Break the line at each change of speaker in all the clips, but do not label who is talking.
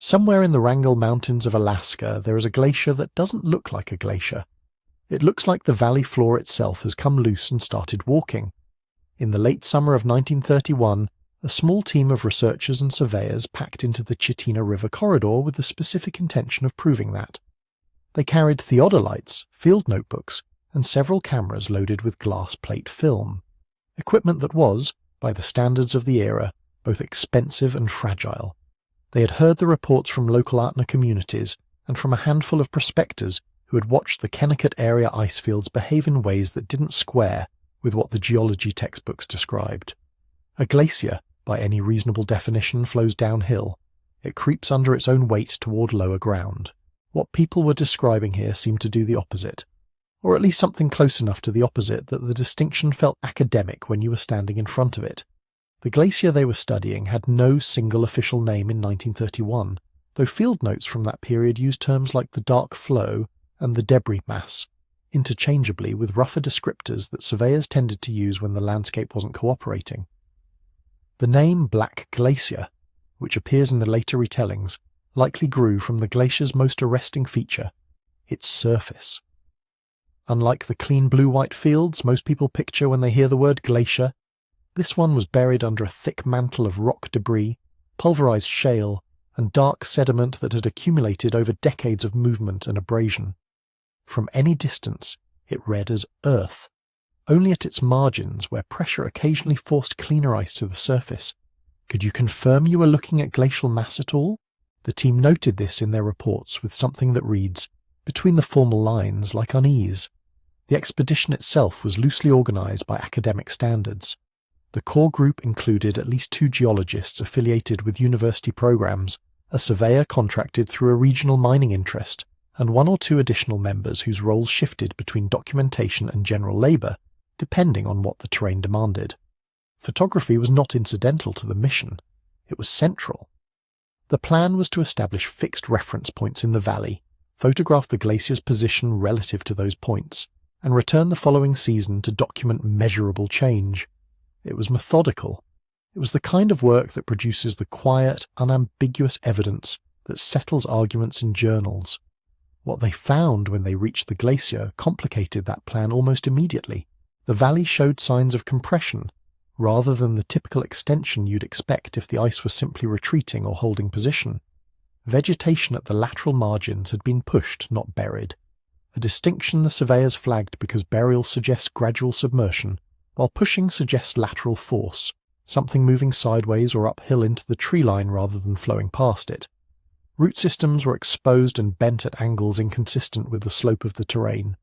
Somewhere in the Wrangell Mountains of Alaska, there is a glacier that doesn't look like a glacier. It looks like the valley floor itself has come loose and started walking. In the late summer of 1931, a small team of researchers and surveyors packed into the Chitina River corridor with the specific intention of proving that. They carried theodolites, field notebooks, and several cameras loaded with glass plate film. Equipment that was, by the standards of the era, both expensive and fragile. They had heard the reports from local Ahtna communities and from a handful of prospectors who had watched the Kennecott area ice fields behave in ways that didn't square with what the geology textbooks described. A glacier, by any reasonable definition, flows downhill. It creeps under its own weight toward lower ground. What people were describing here seemed to do the opposite, or at least something close enough to the opposite that the distinction felt academic when you were standing in front of it. The glacier they were studying had no single official name in 1931, though field notes from that period used terms like the dark flow and the debris mass, interchangeably with rougher descriptors that surveyors tended to use when the landscape wasn't cooperating. The name Black Glacier, which appears in the later retellings, likely grew from the glacier's most arresting feature, its surface. Unlike the clean blue-white fields most people picture when they hear the word glacier, this one was buried under a thick mantle of rock debris, pulverized shale, and dark sediment that had accumulated over decades of movement and abrasion. From any distance, it read as earth. Only at its margins, where pressure occasionally forced cleaner ice to the surface. Could you confirm you were looking at glacial mass at all? The team noted this in their reports with something that reads, between the formal lines, like unease. The expedition itself was loosely organized by academic standards. The core group included at least 2 geologists affiliated with university programs, a surveyor contracted through a regional mining interest, and 1 or 2 additional members whose roles shifted between documentation and general labor, depending on what the terrain demanded. Photography was not incidental to the mission. It was central. The plan was to establish fixed reference points in the valley, photograph the glacier's position relative to those points, and return the following season to document measurable change. It was methodical. It was the kind of work that produces the quiet, unambiguous evidence that settles arguments in journals. What they found when they reached the glacier complicated that plan almost immediately. The valley showed signs of compression, rather than the typical extension you'd expect if the ice was simply retreating or holding position. Vegetation at the lateral margins had been pushed, not buried, a distinction the surveyors flagged because burial suggests gradual submersion, while pushing suggests lateral force, something moving sideways or uphill into the tree line rather than flowing past it. Root systems were exposed and bent at angles inconsistent with the slope of the terrain.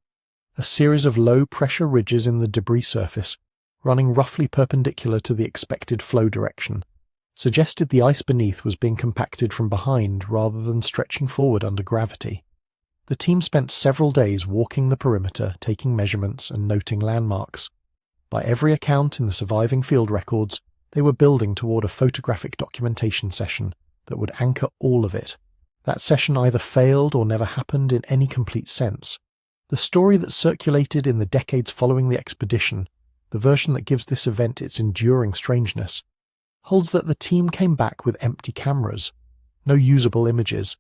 A series of low-pressure ridges in the debris surface, running roughly perpendicular to the expected flow direction, suggested the ice beneath was being compacted from behind rather than stretching forward under gravity. The team spent several days walking the perimeter, taking measurements and noting landmarks. By every account in the surviving field records, they were building toward a photographic documentation session that would anchor all of it. That session either failed or never happened in any complete sense. The story that circulated in the decades following the expedition, the version that gives this event its enduring strangeness, holds that the team came back with empty cameras, no usable images.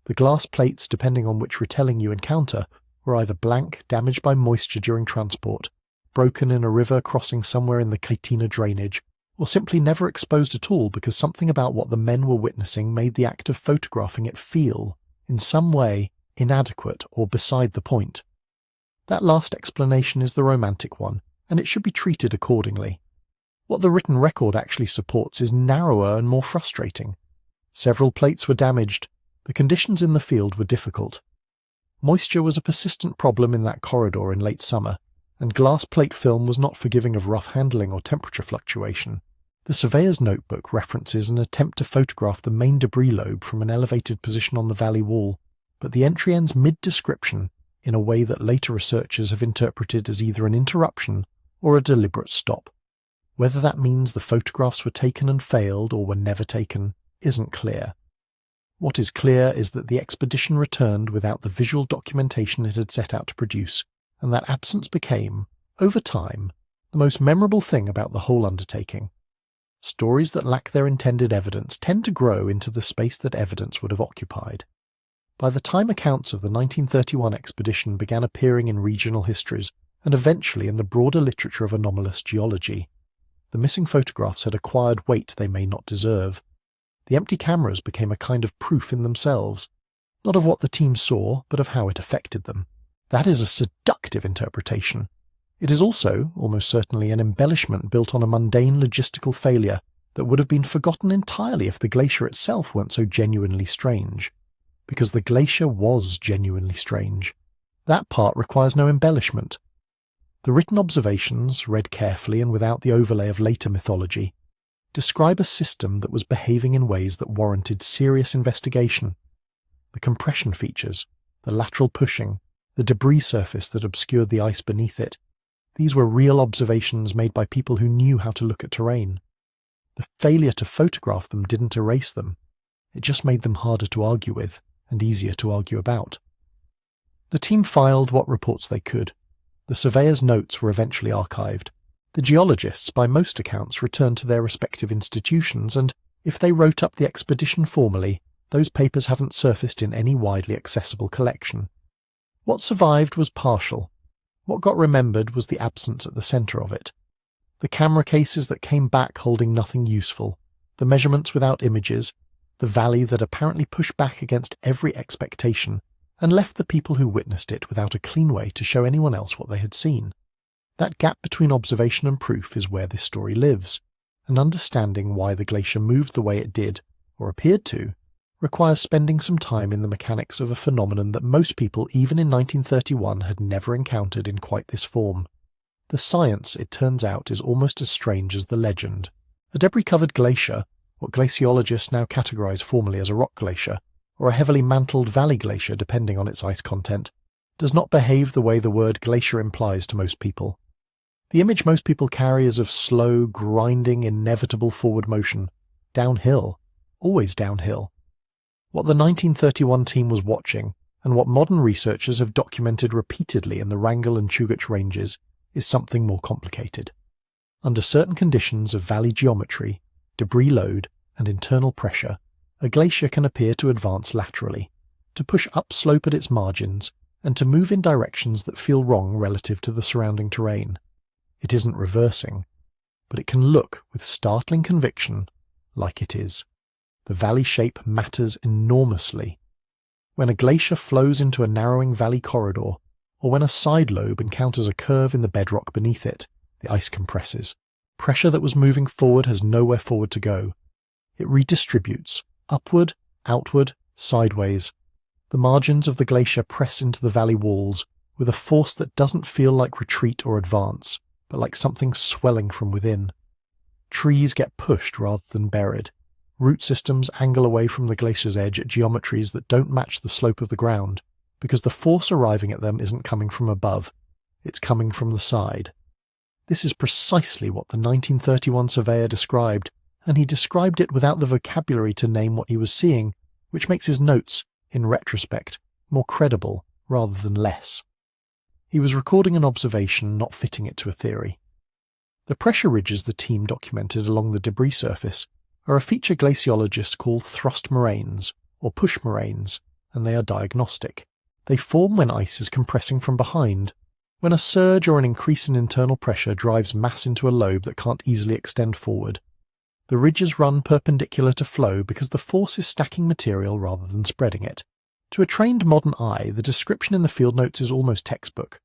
The glass plates, depending on which retelling you encounter, were either blank, damaged by moisture during transport, broken in a river crossing somewhere in the Chitina drainage, or simply never exposed at all because something about what the men were witnessing made the act of photographing it feel, in some way, inadequate or beside the point. That last explanation is the romantic one, and it should be treated accordingly. What the written record actually supports is narrower and more frustrating. Several plates were damaged. The conditions in the field were difficult. Moisture was a persistent problem in that corridor in late summer, and glass plate film was not forgiving of rough handling or temperature fluctuation. The surveyor's notebook references an attempt to photograph the main debris lobe from an elevated position on the valley wall, but the entry ends mid-description in a way that later researchers have interpreted as either an interruption or a deliberate stop. Whether that means the photographs were taken and failed or were never taken isn't clear. What is clear is that the expedition returned without the visual documentation it had set out to produce, and that absence became, over time, the most memorable thing about the whole undertaking. Stories that lack their intended evidence tend to grow into the space that evidence would have occupied. By the time accounts of the 1931 expedition began appearing in regional histories and eventually in the broader literature of anomalous geology, the missing photographs had acquired weight they may not deserve. The empty cameras became a kind of proof in themselves, not of what the team saw, but of how it affected them. That is a seductive interpretation. It is also, almost certainly, an embellishment built on a mundane logistical failure that would have been forgotten entirely if the glacier itself weren't so genuinely strange. Because the glacier was genuinely strange. That part requires no embellishment. The written observations, read carefully and without the overlay of later mythology, describe a system that was behaving in ways that warranted serious investigation. The compression features, the lateral pushing, the debris surface that obscured the ice beneath it, these were real observations made by people who knew how to look at terrain. The failure to photograph them didn't erase them. It just made them harder to argue with and easier to argue about. The team filed what reports they could. The surveyors' notes were eventually archived. The geologists, by most accounts, returned to their respective institutions, and if they wrote up the expedition formally, those papers haven't surfaced in any widely accessible collection. What survived was partial. What got remembered was the absence at the centre of it. The camera cases that came back holding nothing useful, the measurements without images, the valley that apparently pushed back against every expectation and left the people who witnessed it without a clean way to show anyone else what they had seen. That gap between observation and proof is where this story lives, and understanding why the glacier moved the way it did, or appeared to, requires spending some time in the mechanics of a phenomenon that most people even in 1931 had never encountered in quite this form. The science, it turns out, is almost as strange as the legend. A debris-covered glacier, what glaciologists now categorize formally as a rock glacier, or a heavily mantled valley glacier depending on its ice content, does not behave the way the word glacier implies to most people. The image most people carry is of slow, grinding, inevitable forward motion, downhill, always downhill. What the 1931 team was watching, and what modern researchers have documented repeatedly in the Wrangell and Chugach ranges, is something more complicated. Under certain conditions of valley geometry, debris load, and internal pressure, a glacier can appear to advance laterally, to push upslope at its margins, and to move in directions that feel wrong relative to the surrounding terrain. It isn't reversing, but it can look with startling conviction like it is. The valley shape matters enormously. When a glacier flows into a narrowing valley corridor, or when a side lobe encounters a curve in the bedrock beneath it, the ice compresses. Pressure that was moving forward has nowhere forward to go. It redistributes, upward, outward, sideways. The margins of the glacier press into the valley walls with a force that doesn't feel like retreat or advance, but like something swelling from within. Trees get pushed rather than buried. Root systems angle away from the glacier's edge at geometries that don't match the slope of the ground, because the force arriving at them isn't coming from above, it's coming from the side. This is precisely what the 1931 surveyor described, and he described it without the vocabulary to name what he was seeing, which makes his notes, in retrospect, more credible rather than less. He was recording an observation, not fitting it to a theory. The pressure ridges the team documented along the debris surface are a feature glaciologists call thrust moraines, or push moraines, and they are diagnostic. They form when ice is compressing from behind, when a surge or an increase in internal pressure drives mass into a lobe that can't easily extend forward. The ridges run perpendicular to flow because the force is stacking material rather than spreading it. To a trained modern eye, the description in the field notes is almost textbook.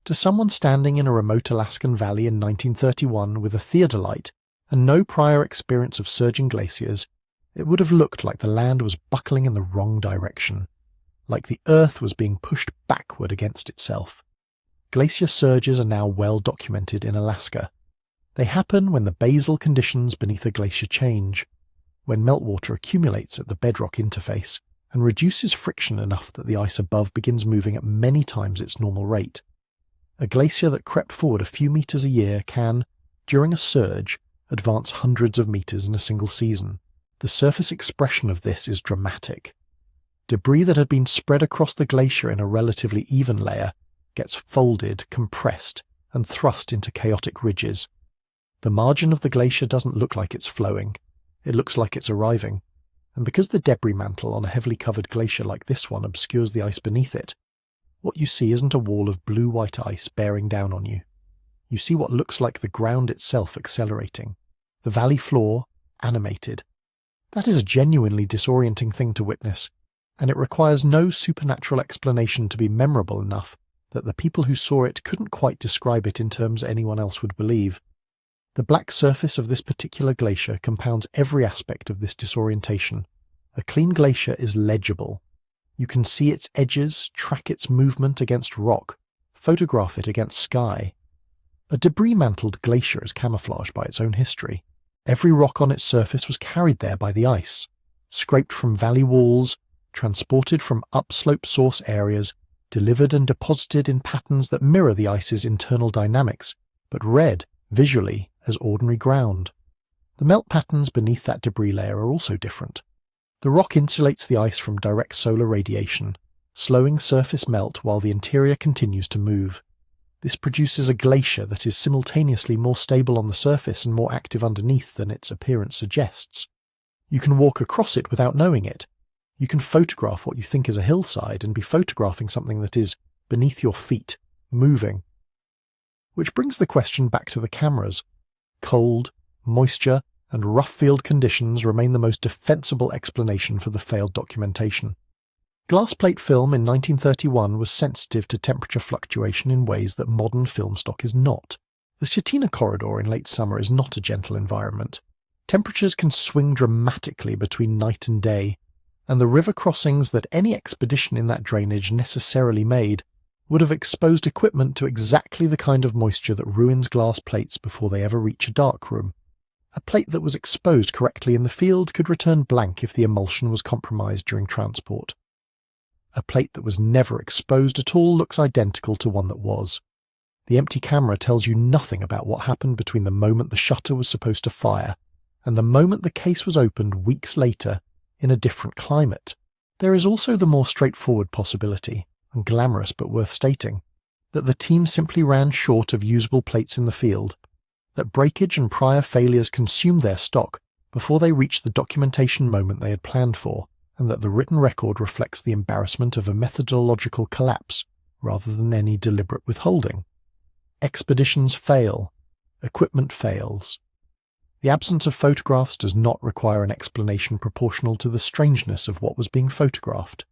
To someone standing in a remote Alaskan valley in 1931 with a theodolite and no prior experience of surging glaciers, it would have looked like the land was buckling in the wrong direction, like the earth was being pushed backward against itself. Glacier surges are now well documented in Alaska. They happen when the basal conditions beneath a glacier change, when meltwater accumulates at the bedrock interface and reduces friction enough that the ice above begins moving at many times its normal rate. A glacier that crept forward a few meters a year can, during a surge, advance hundreds of meters in a single season. The surface expression of this is dramatic. Debris that had been spread across the glacier in a relatively even layer gets folded, compressed, and thrust into chaotic ridges. The margin of the glacier doesn't look like it's flowing, it looks like it's arriving. And because the debris mantle on a heavily covered glacier like this one obscures the ice beneath it, what you see isn't a wall of blue-white ice bearing down on you. You see what looks like the ground itself accelerating, the valley floor animated. That is a genuinely disorienting thing to witness, and it requires no supernatural explanation to be memorable enough that the people who saw it couldn't quite describe it in terms anyone else would believe. The black surface of this particular glacier compounds every aspect of this disorientation. A clean glacier is legible. You can see its edges, track its movement against rock, photograph it against sky. A debris-mantled glacier is camouflaged by its own history. Every rock on its surface was carried there by the ice, scraped from valley walls, transported from upslope source areas, delivered and deposited in patterns that mirror the ice's internal dynamics, but read, visually, as ordinary ground. The melt patterns beneath that debris layer are also different. The rock insulates the ice from direct solar radiation, slowing surface melt while the interior continues to move. This produces a glacier that is simultaneously more stable on the surface and more active underneath than its appearance suggests. You can walk across it without knowing it. You can photograph what you think is a hillside and be photographing something that is beneath your feet, moving. Which brings the question back to the cameras. Cold, moisture, and rough field conditions remain the most defensible explanation for the failed documentation. Glass plate film in 1931 was sensitive to temperature fluctuation in ways that modern film stock is not. The Cetina corridor in late summer is not a gentle environment. Temperatures can swing dramatically between night and day, and the river crossings that any expedition in that drainage necessarily made would have exposed equipment to exactly the kind of moisture that ruins glass plates before they ever reach a darkroom. A plate that was exposed correctly in the field could return blank if the emulsion was compromised during transport. A plate that was never exposed at all looks identical to one that was. The empty camera tells you nothing about what happened between the moment the shutter was supposed to fire and the moment the case was opened weeks later in a different climate. There is also the more straightforward possibility, unglamorous but worth stating, that the team simply ran short of usable plates in the field, that breakage and prior failures consumed their stock before they reached the documentation moment they had planned for, and that the written record reflects the embarrassment of a methodological collapse rather than any deliberate withholding. Expeditions fail. Equipment fails. The absence of photographs does not require an explanation proportional to the strangeness of what was being photographed.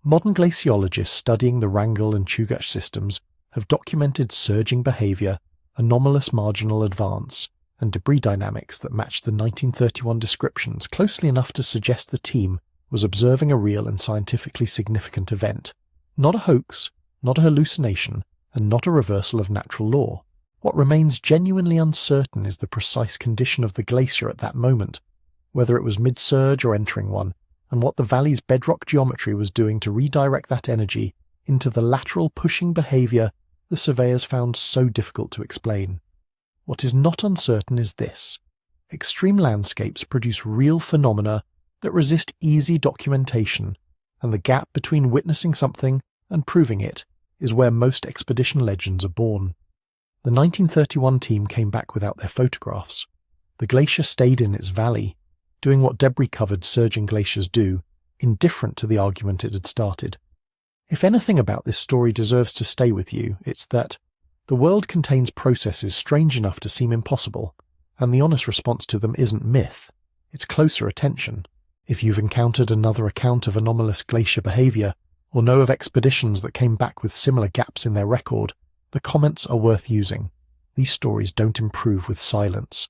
Modern glaciologists studying the Wrangell and Chugach systems have documented surging behavior, anomalous marginal advance, and debris dynamics that match the 1931 descriptions closely enough to suggest the team was observing a real and scientifically significant event. Not a hoax, not a hallucination, and not a reversal of natural law. What remains genuinely uncertain is the precise condition of the glacier at that moment, whether it was mid-surge or entering one, and what the valley's bedrock geometry was doing to redirect that energy into the lateral pushing behavior the surveyors found so difficult to explain. What is not uncertain is this: extreme landscapes produce real phenomena that resist easy documentation, and the gap between witnessing something and proving it is where most expedition legends are born. The 1931 team came back without their photographs. The glacier stayed in its valley, doing what debris-covered surging glaciers do, indifferent to the argument it had started. If anything about this story deserves to stay with you, it's that the world contains processes strange enough to seem impossible, and the honest response to them isn't myth, it's closer attention. If you've encountered another account of anomalous glacier behavior, or know of expeditions that came back with similar gaps in their record, the comments are worth using. These stories don't improve with silence.